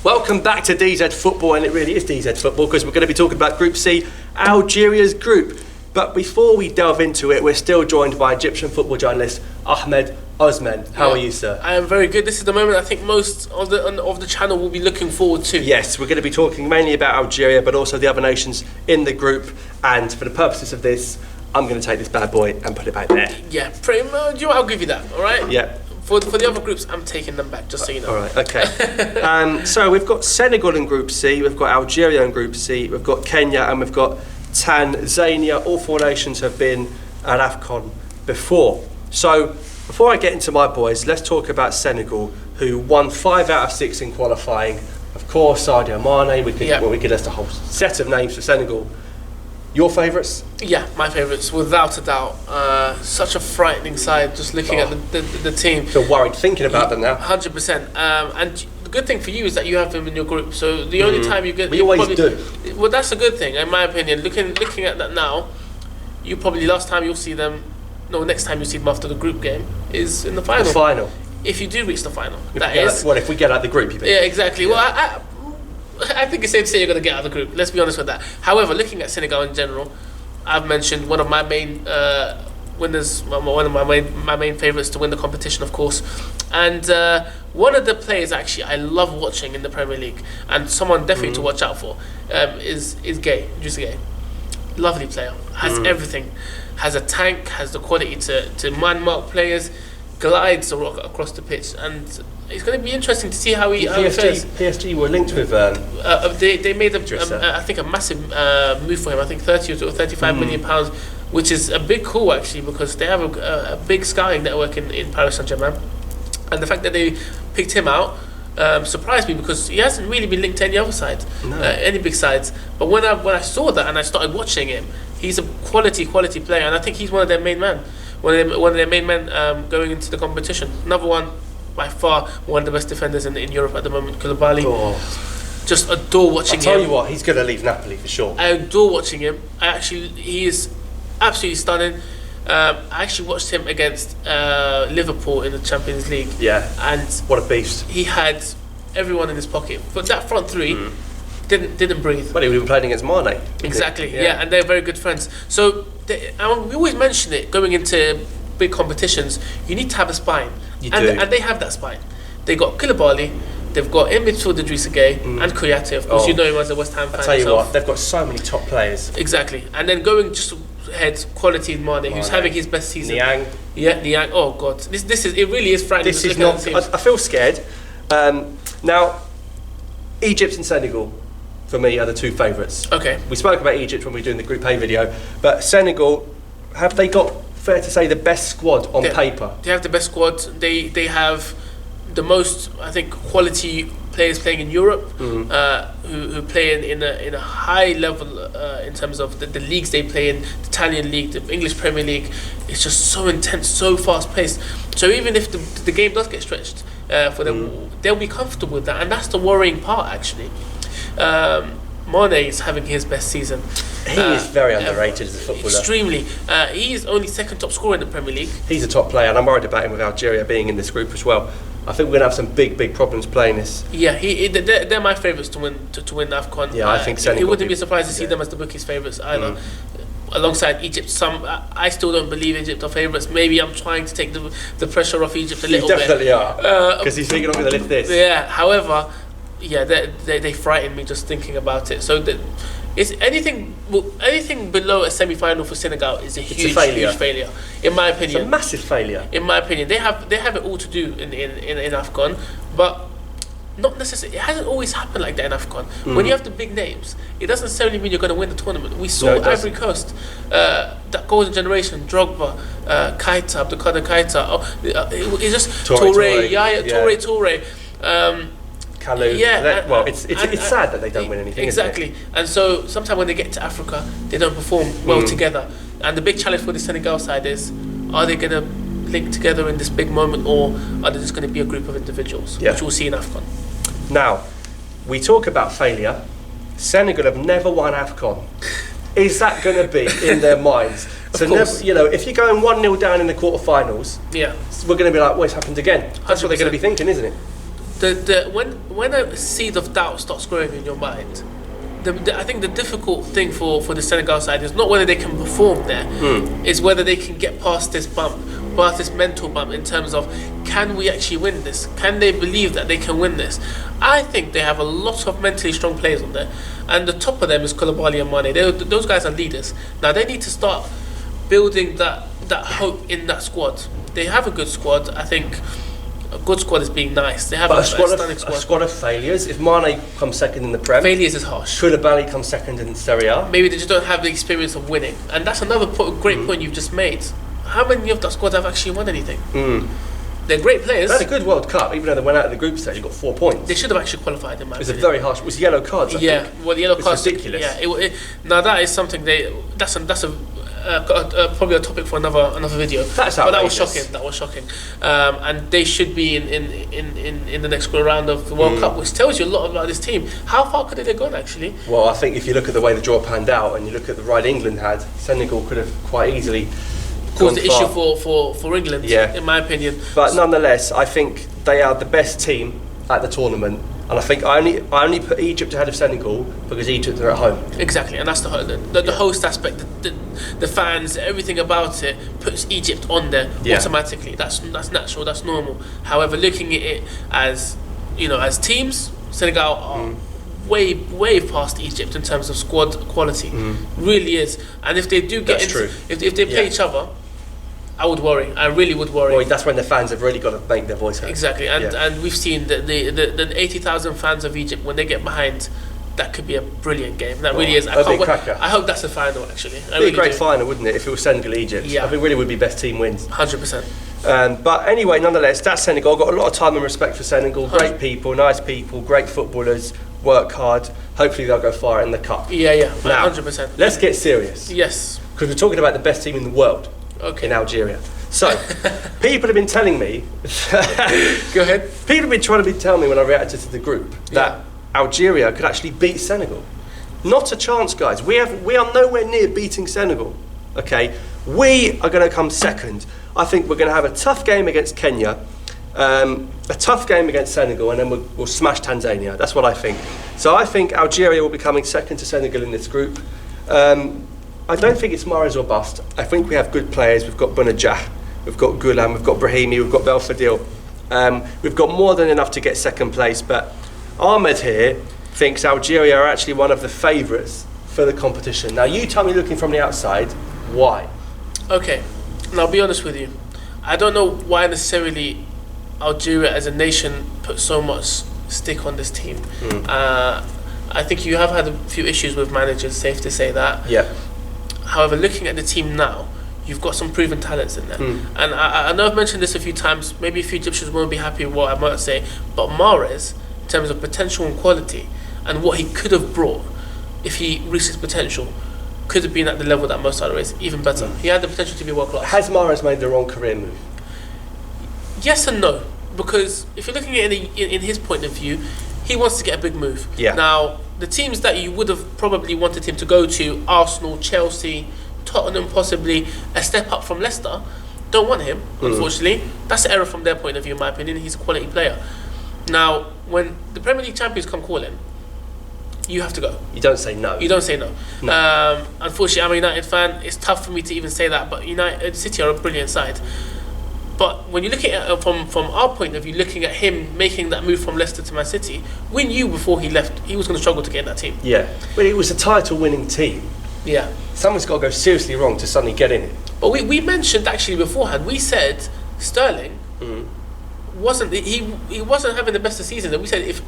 Welcome back to DZ Football, and it really is DZ Football because we're going to be talking about Group C, Algeria's group. But before we delve into it, we're still joined by Egyptian football journalist Ahmed Osman. How are you, sir? I am very good. This is the moment I think most of the channel will be looking forward to. Yes, we're going to be talking mainly about Algeria, but also the other nations in the group. And for the purposes of this, I'm going to take this bad boy and put it back there. Yeah, pretty much. Do you know what? I'll give you that, all right? Yeah. For the other groups, I'm taking them back, just so you know. All right, okay. So we've got Senegal in Group C, we've got Algeria in Group C, we've got Kenya, and we've got Tanzania. All four nations have been at AFCON before. So before I get into my boys, let's talk about Senegal, who won 5 out of 6 in qualifying. Of course, Sadio Mane. We could list a whole set of names for Senegal. Your favourites? Yeah, my favourites, without a doubt. Such a frightening side, just looking at the team. I feel worried thinking about them now. 100%. And the good thing for you is that you have them in your group. So the only time you get... We always do. Well, that's a good thing, in my opinion. Looking at that now, you probably next time you'll see them after the group game is in the final. The final. If you do reach the final. If we get out the group, you think? Yeah, exactly. Yeah. Well, I think it's safe to say you're going to get out of the group. Let's be honest with that. However, looking at Senegal in general, I've mentioned one of my main winners, one of my main favourites to win the competition, of course. And one of the players actually I love watching in the Premier League, and someone definitely to watch out for, is Gay, Idrissa Gay. Lovely player, has everything, has a tank, has the quality to man-mark players, glides across the pitch, and it's going to be interesting to see how he fares. PSG were linked with... they made I think a massive move for him. I think 30 or 35 million pounds, which is a big call actually, because they have a big scouting network in Paris Saint-Germain, and the fact that they picked him out surprised me, because he hasn't really been linked to any other side, any big sides. But when I saw that and I started watching him, he's a quality player, and I think he's one of their main men. One of their main men going into the competition. Another one, by far, one of the best defenders in Europe at the moment, Koulibaly. Just adore watching him. I'll tell you what, he's going to leave Napoli for sure. I adore watching him. He is absolutely stunning. I actually watched him against Liverpool in the Champions League. Yeah, and what a beast. He had everyone in his pocket. But that front three didn't breathe. Well, he would have been playing against Mane. Exactly, yeah, and they're very good friends. So we always mention it going into big competitions. You need to have a spine, and they have that spine. They got Koulibaly, they've got in midfield Idrissa Gay and Kouyaté. Of course, you know him as a West Ham fan. I tell you what, they've got so many top players. Exactly, and then going just ahead, quality Mane, who's having his best season. Niang. Yeah, Niang. Oh God, this is, it really is frightening. This is not. I feel scared. Now, Egypt and Senegal, for me, are the two favourites. Okay. We spoke about Egypt when we were doing the Group A video, but Senegal, have they got, fair to say, the best squad on paper? They have the best squad. They have the most, I think, quality players playing in Europe, who play in a high level in terms of the leagues they play in. The Italian league, the English Premier League. It's just so intense, so fast paced. So even if the game does get stretched for them, they'll be comfortable with that, and that's the worrying part actually. Mane is having his best season. He is very underrated as a footballer. Extremely. He is only second top scorer in the Premier League. He's a top player, and I'm worried about him with Algeria being in this group as well. I think we're going to have some big problems playing this. Yeah, they're my favourites to win AFCON. Yeah, I think Senegal. He wouldn't be surprised to see them as the bookies' favourites either. Alongside Egypt, I still don't believe Egypt are favourites. Maybe I'm trying to take the pressure off Egypt a little bit. You definitely are, because you think you're not going to lift this. Yeah, however, yeah, they frighten me just thinking about it. So it's anything below a semi-final for Senegal is a huge failure, in my opinion. It's a massive failure. In my opinion, they have it all to do in AFCON, but not necessarily. It hasn't always happened like that in AFCON. When you have the big names, it doesn't necessarily mean you're going to win the tournament. We saw Ivory Coast, that golden generation, Drogba, Keita, Abdelkader Keita. It's just Touré, Touré. Kalou. Yeah, it's sad that they don't win anything. Exactly, and so sometimes when they get to Africa, they don't perform well together. And the big challenge for the Senegal side is: are they going to link together in this big moment, or are they just going to be a group of individuals, which we'll see in AFCON? Now, we talk about failure. Senegal have never won AFCON. Is that going to be in their minds? So if you're going 1-0 down in the quarterfinals, we're going to be like, "What's happened again?" That's 100%. What they're going to be thinking, isn't it? when a seed of doubt starts growing in your mind, I think the difficult thing for the Senegal side is not whether they can perform there, is whether they can get past this mental bump in terms of, can we actually win this? Can they believe that they can win this? I think they have a lot of mentally strong players on there, and the top of them is Koulibaly and Mane. Those guys are leaders. Now they need to start building that hope in that squad. They have a good squad. I think a good squad is being nice. They have a stunning squad. A squad of failures. If Mane comes second in the Prem, failures is harsh. Koulibaly comes second in Serie A. Maybe they just don't have the experience of winning, and that's another great point you've just made. How many of that squad have actually won anything? They're great players. They had a good World Cup, even though they went out of the group stage. They got 4 points. They should have actually qualified in my opinion. It was a very harsh. It was yellow cards. I think. Well, the yellow cards. Ridiculous. Yeah. Now that is something that's probably a topic for another video. That's outrageous. But that was shocking. And they should be in the next round of the World Cup, which tells you a lot about this team. How far could they have gone actually? Well, I think if you look at the way the draw panned out, and you look at the ride England had, Senegal could have quite easily caused the issue for England, in my opinion. But nonetheless, I think they are the best team at the tournament, and I think I only put Egypt ahead of Senegal because Egypt are at home. Exactly, and that's the host aspect, the fans, everything about it puts Egypt on there automatically. That's natural, that's normal. However, looking at it as teams, Senegal are way past Egypt in terms of squad quality. Really is. And if they do get if they play each other, I would worry. I really would worry. Well, that's when the fans have really got to make their voice heard. Exactly, and we've seen the 80,000 fans of Egypt, when they get behind, that could be a brilliant game. That really is. I hope that's the final actually. It'd be a great final, wouldn't it, if it was Senegal Egypt? Yeah. I think really would be best team wins. 100%. But anyway, nonetheless, that's Senegal. Got a lot of time and respect for Senegal. Great people, nice people, great footballers. Work hard. Hopefully they'll go far in the cup. Yeah. Now, 100%. let's get serious. Yes. Because we're talking about the best team in the world. Okay. In Algeria. So, people have been telling me. Go ahead. People have been trying to tell me when I reacted to the group that Algeria could actually beat Senegal. Not a chance, guys. We are nowhere near beating Senegal. Okay, we are going to come second. I think we're going to have a tough game against Kenya, a tough game against Senegal, and then we'll smash Tanzania. That's what I think. So I think Algeria will be coming second to Senegal in this group. I don't think it's Mahrez or bust. I think we have good players. We've got Bounedjah, we've got Goulam, we've got Brahimi, we've got Belfodil. We've got more than enough to get second place, but Ahmed here thinks Algeria are actually one of the favourites for the competition. Now you tell me, looking from the outside, why? Okay, and I'll be honest with you. I don't know why necessarily Algeria as a nation put so much stick on this team. I think you have had a few issues with managers, safe to say that. Yeah. However, looking at the team now, you've got some proven talents in there. And I know I've mentioned this a few times, maybe a few Egyptians won't be happy with what I might say, but Mahrez, in terms of potential and quality, and what he could have brought if he reached his potential, could have been at the level that Mo Salah is, even better. He had the potential to be world class. Has Mahrez made the wrong career move? Yes and no, because if you're looking at it in his point of view, he wants to get a big move. Yeah. Now, the teams that you would have probably wanted him to go to, Arsenal, Chelsea, Tottenham possibly, a step up from Leicester, don't want him, unfortunately. That's an error from their point of view, in my opinion. He's a quality player. Now, when the Premier League champions come calling, you have to go. You don't say no. You don't say no. Unfortunately, I'm a United fan. It's tough for me to even say that, but United City are a brilliant side. But when you look at it from our point of view, looking at him making that move from Leicester to Man City, we knew before he left he was going to struggle to get in that team. Yeah, but it was a title-winning team. Yeah. Someone's got to go seriously wrong to suddenly get in it. But we mentioned actually beforehand, we said Sterling wasn't having the best of season. And we said if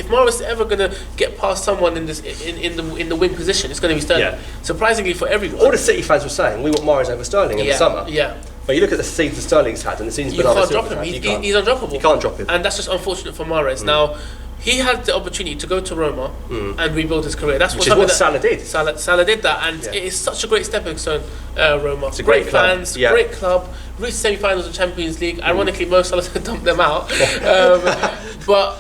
Mahrez is ever going to get past someone in the wing position, it's going to be Sterling. Yeah. Surprisingly for everyone. All the City fans were saying we want Mahrez over Sterling in the summer. Yeah. But you look at the seasons Sterling's had, and the seasons you can't drop him. He's undroppable. You can't drop him, and that's just unfortunate for Mahrez. Now, he had the opportunity to go to Roma and rebuild his career. That's what Salah did. Salah did that, and it is such a great stepping stone. Roma, it's a great fans, great club, reached semi-finals of Champions League. Ironically, Mo Salah dumped them out, but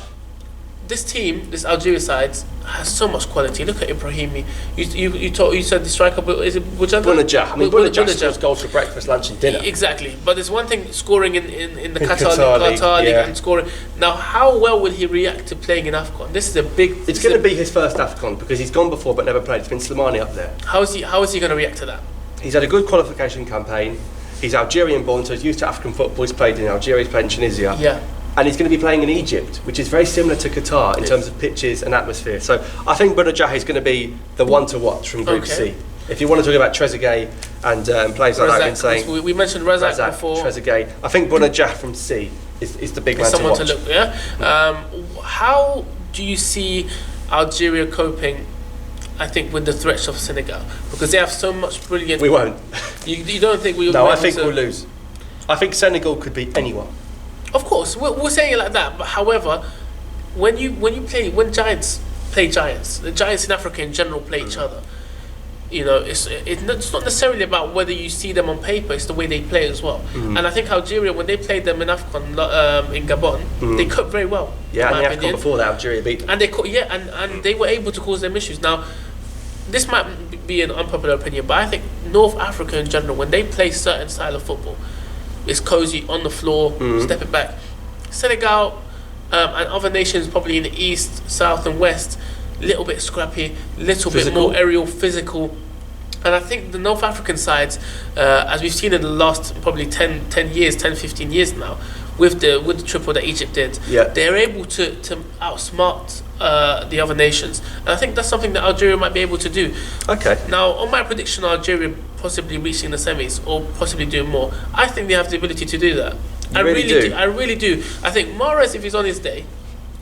this team, this Algeria side, has so much quality. Look at Ibrahimi. You said the striker, but is it Boujada? Bounedjah. I mean, Bounedjah scores goals for breakfast, lunch, and dinner. Exactly. But there's one thing scoring in the Qatar League and scoring. Now, how well will he react to playing in AFCON? This is a big. It's going to be his first AFCON because he's gone before but never played. It's been Slimani up there. How is he going to react to that? He's had a good qualification campaign. He's Algerian born, so he's used to African football. He's played in Algeria. He's played in Tunisia. Yeah. And he's going to be playing in Egypt, which is very similar to Qatar in terms of pitches and atmosphere. So I think Bounedjah is going to be the one to watch from Group C. If you want to talk about Trezeguet and players like that, I've been saying we mentioned Razak before. Trezeguet. I think Bounedjah from C is the big man to watch. To look. Yeah. How do you see Algeria coping? I think with the threats of Senegal, because they have so much brilliant. We won't. You don't think we will? No, I think we'll lose. I think Senegal could beat anyone. Of course, we're saying it like that. But however, when giants play giants, the giants in Africa in general play each other. You know, it's not necessarily about whether you see them on paper; it's the way they play as well. And I think Algeria, when they played them in AFCON in Gabon, they coped very well. Yeah, and the AFCON before that, Algeria beat them. And and they were able to cause them issues. Now, this might be an unpopular opinion, but I think North Africa in general, when they play certain style of football, it's cozy on the floor, stepping back. Senegal and other nations, probably in the east, south, and west, little bit scrappy, little bit more aerial, physical. And I think the North African sides, as we've seen in the last probably 10 years, 10, 15 years now, with the triple that Egypt did, they're able to outsmart the other nations. And I think that's something that Algeria might be able to do. Okay. Now, on my prediction, Algeria possibly reaching the semis or possibly doing more, I think they have the ability to do that. I really do. I think Mahrez, if he's on his day,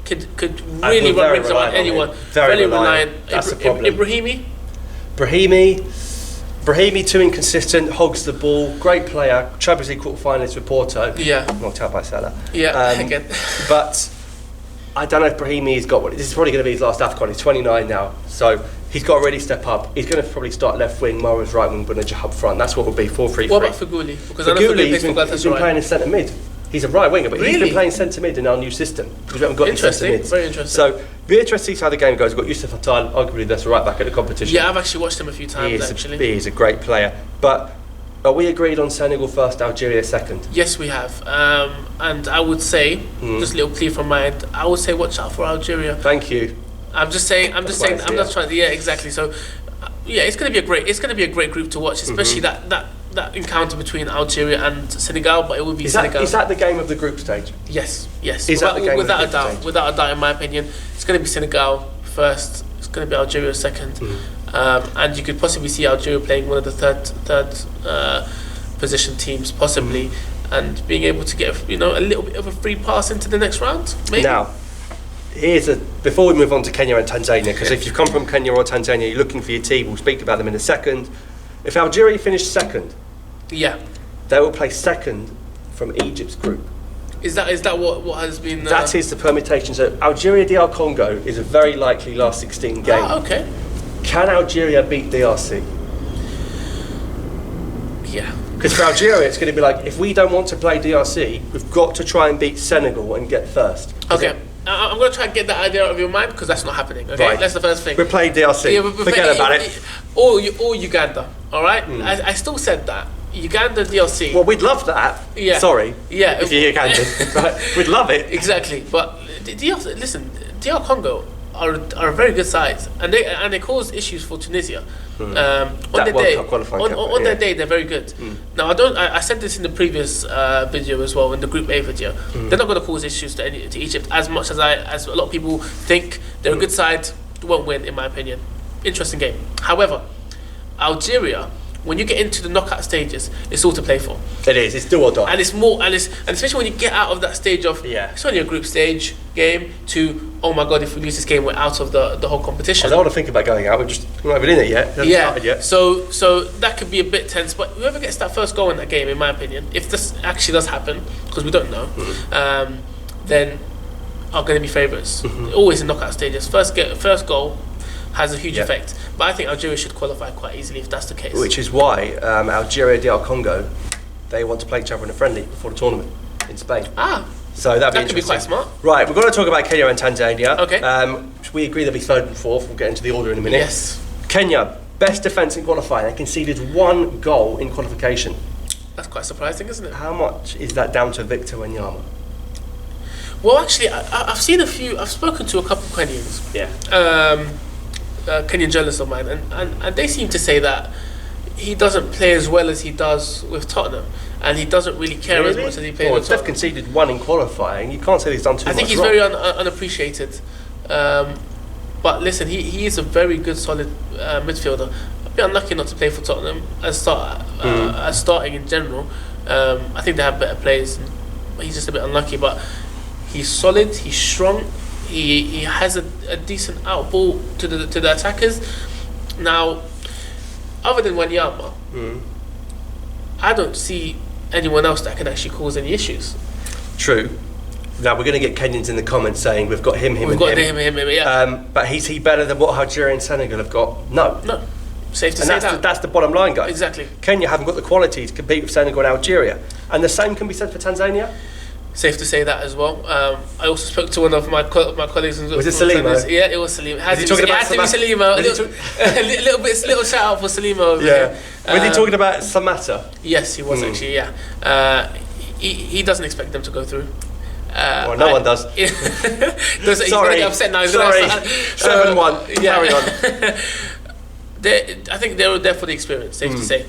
could really run rings around anyone. Very reliant. That's the problem. Brahimi, too inconsistent, hogs the ball, great player, Champions League quarter-finalist with Porto. Yeah. Not tell by Salah. Yeah, again. But I don't know if Brahimi's got one. This is probably going to be his last AFCON. He's 29 now, so he's got to really step up. He's going to probably start left wing, Mahrez right wing, Bounedjah up front. That's what will be 4-3-3. What about Feghouli? Because Feghouli, he's been playing in centre mid. He's a right winger, but he's been playing centre mid in our new system because we haven't got any centre mids. Very interesting. So be interesting to see how the game goes. We've got Youssef Attal, arguably that's right back at the competition. Yeah, I've actually watched him a few times. He is a great player. But are we agreed on Senegal first, Algeria second? Yes, we have. And I would say, just a little plea from my end, I would say watch out for Algeria. Thank you. I'm just saying. I'm not trying to. Yeah, exactly. So, it's going to be a great group to watch, especially that encounter between Algeria and Senegal. But it will be Senegal. Is that the game of the group stage? Yes. Without a doubt, in my opinion, it's going to be Senegal first. It's going to be Algeria second, and you could possibly see Algeria playing one of the third position teams, possibly, and being able to get a little bit of a free pass into the next round. Maybe. Now, before we move on to Kenya and Tanzania, because if you've come from Kenya or Tanzania, you're looking for your team. We'll speak about them in a second. If Algeria finish second, they will play second from Egypt's group. Is that what has been? That is the permutation. So Algeria DR Congo is a very likely last 16 game. Oh, okay. Can Algeria beat DRC? Yeah. Because for Algeria, it's going to be like, if we don't want to play DRC, we've got to try and beat Senegal and get first. Okay. I'm going to try and get that idea out of your mind because that's not happening. Okay, right. That's the first thing. We're playing DRC. Forget about it. Or Uganda. All right. I still said that Uganda, DRC. Well, we'd love that. Yeah. Sorry. Yeah. If you're Ugandan, right? We'd love it. Exactly. But DR Congo are a very good side, and they cause issues for Tunisia. On their day, they're very good. Now, I said this in the previous video as well, in the Group A video. They're not going to cause issues to Egypt as much as a lot of people think. They're a good side, won't win, in my opinion. Interesting game. However, Algeria, when you get into the knockout stages, it's all to play for. It is. It's do or die. And it's more, and especially when you get out of that stage of it's only a group stage game to, oh my god, if we lose this game, we're out of the whole competition. I don't want to think about going out. We're not even in it yet. It hasn't started yet. So that could be a bit tense. But whoever gets that first goal in that game, in my opinion, if this actually does happen, because we don't know, then are going to be favourites. Always in knockout stages. First goal has a huge effect. But I think Algeria should qualify quite easily if that's the case. Which is why Algeria DR Congo, they want to play each other in a friendly before the tournament in Spain. So that'd be That could be interesting. quite smart. Right, we're going to talk about Kenya and Tanzania. Okay. We agree they'll be third and fourth. We'll get into the order in a minute. Yes. Kenya, best defence in qualifying. They conceded 1 goal in qualification. That's quite surprising, isn't it? How much is that down to Victor Wanyama? Well, actually, I've seen a few. I've spoken to a couple of Kenyans. Yeah. Kenyan journalists of mine, and they seem to say that he doesn't play as well as he does with Tottenham, and he doesn't really care as much as he plays with If they've Tottenham. conceded 1 in qualifying, you can't say he's done too much. I think he's wrong. very unappreciated. But listen, he is a very good, solid midfielder. I've been unlucky not to play for Tottenham as starting in general. I think they have better players, but he's just a bit unlucky. But he's solid, he's strong, he has a decent out ball to the attackers. Now, other than Wanyama, I don't see anyone else that can actually cause any issues. True. Now we're going to get Kenyans in the comments saying we've got him, We've got him, yeah. But is he better than what Algeria and Senegal have got? No. No, safe to And say that's the bottom line, guys. Exactly. Kenya haven't got the quality to compete with Senegal and Algeria. And the same can be said for Tanzania. Safe to say that as well. I also spoke to one of my colleagues. Was it Salimo? Yeah, it was Salimo. Was he talking about Salimo? A little shout out for Salimo over here. Was he talking about Samatta? Yes, he was actually. Yeah. He doesn't expect them to go through. Well, no one does. He's going to get upset now. Sorry. 7-1. Carry on. I think they're there for the experience, safe to say.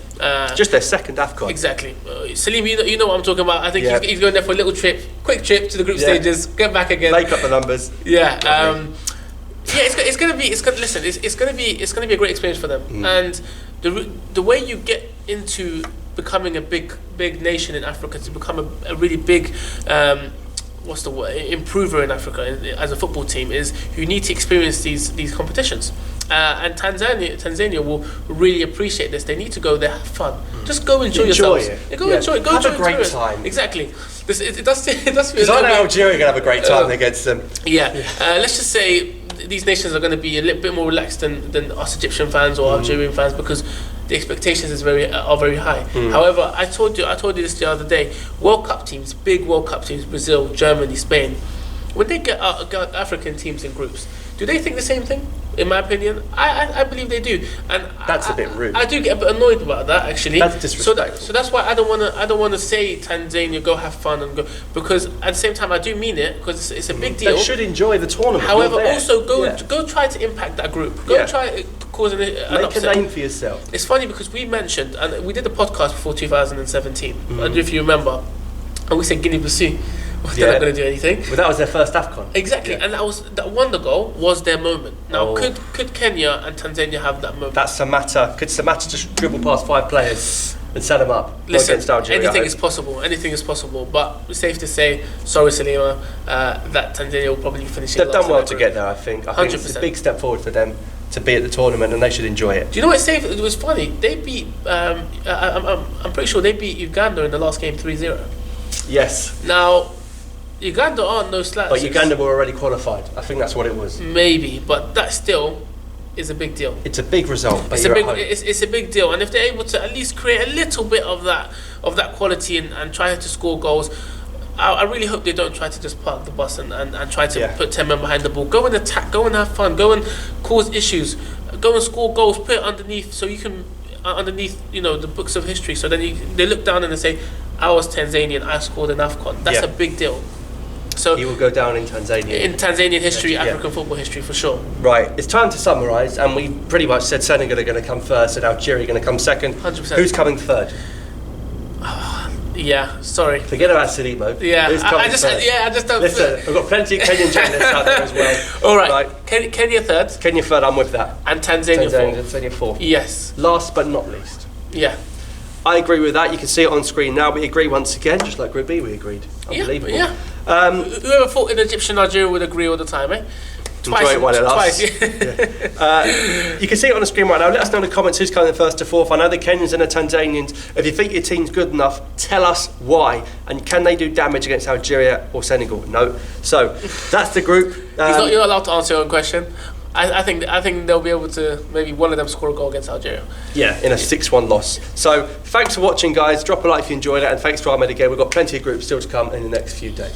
Just their second AFCON. Exactly. Salim, you know what I'm talking about. I think he's going there for a little quick trip to the group stages, get back again. Make up the numbers. Yeah. It's going to be a great experience for them. And the way you get into becoming a big nation in Africa, to become a really big what's the word, improver in Africa as a football team, is you need to experience these competitions. And Tanzania will really appreciate this. They need to go there, have fun. Just go enjoy yourselves. Enjoy it. Go have enjoy a great it. time. Exactly. It does feel. Because I know Algeria are going to have a great time against them. Yeah. Let's just say these nations are going to be a little bit more relaxed than us Egyptian fans or Algerian fans, because the expectations are very high. However, I told you this the other day. World Cup teams, big World Cup teams, Brazil, Germany, Spain, when they get African teams in groups, do they think the same thing? In my opinion, I believe they do, and that's a bit rude. I do get a bit annoyed about that, actually. That's disrespectful. So that's why I don't want to say Tanzania go have fun and go, because at the same time I do mean it, because it's a big deal. They should enjoy the tournament. However, also go try to impact that group. Go try causing an upset. Make a name for yourself. It's funny because we mentioned, and we did a podcast before 2017. I don't know if you remember, and we said Guinea-Bissau. They're not going to do anything. Well, that was their first AFCON. Exactly, and that wonder goal was their moment. Now, could Kenya and Tanzania have that moment? That's Samatta. Could Samatta just dribble past 5 players and set them up? Listen, against Algeria, anything is possible. Anything is possible. But it's safe to say, sorry, Salima, that Tanzania will probably finish. They've done well to get there. I think 100%. It's a big step forward for them to be at the tournament, and they should enjoy it. Do you know what's safe? It was funny. They beat. I'm pretty sure they beat Uganda in the last game 3-0. Yes. Now, Uganda aren't no slouches. But Uganda were already qualified. I think that's what it was. Maybe, but that still is a big deal. It's a big result. But it's a big deal, and if they're able to at least create a little bit of that quality and try to score goals, I really hope they don't try to just park the bus and try to put 10 men behind the ball. Go and attack. Go and have fun. Go and cause issues. Go and score goals. Put it underneath so you can underneath the books of history. So then they look down and they say, I was Tanzanian. I scored an AFCON. That's a big deal. So he will go down in Tanzania. In Tanzanian history, African football history, for sure. Right, it's time to summarise, and we pretty much said Senegal are going to come first and Algeria are going to come second. 100%. Who's coming third? Sorry. Forget about Salimo. Yeah, Who's coming first? I just don't. Listen, we've got plenty of Kenyan journalists out there as well. All right. Kenya third. Kenya third, I'm with that. And Tanzania fourth. Yes. Last but not least. Yeah. I agree with that. You can see it on screen now. We agree once again, just like Group B, we agreed. Unbelievable. Yeah. Whoever thought in Egyptian Algeria would agree all the time, eh? Twice. Yeah. You can see it on the screen right now. Let us know in the comments who's coming first to fourth. I know the Kenyans and the Tanzanians. If you think your team's good enough, tell us why. And can they do damage against Algeria or Senegal? No. So that's the group. You're allowed to answer your own question. I think they'll be able to, maybe one of them score a goal against Algeria. Yeah, in a 6-1 loss. So thanks for watching, guys. Drop a like if you enjoyed it, and thanks to Ahmed again. We've got plenty of groups still to come in the next few days.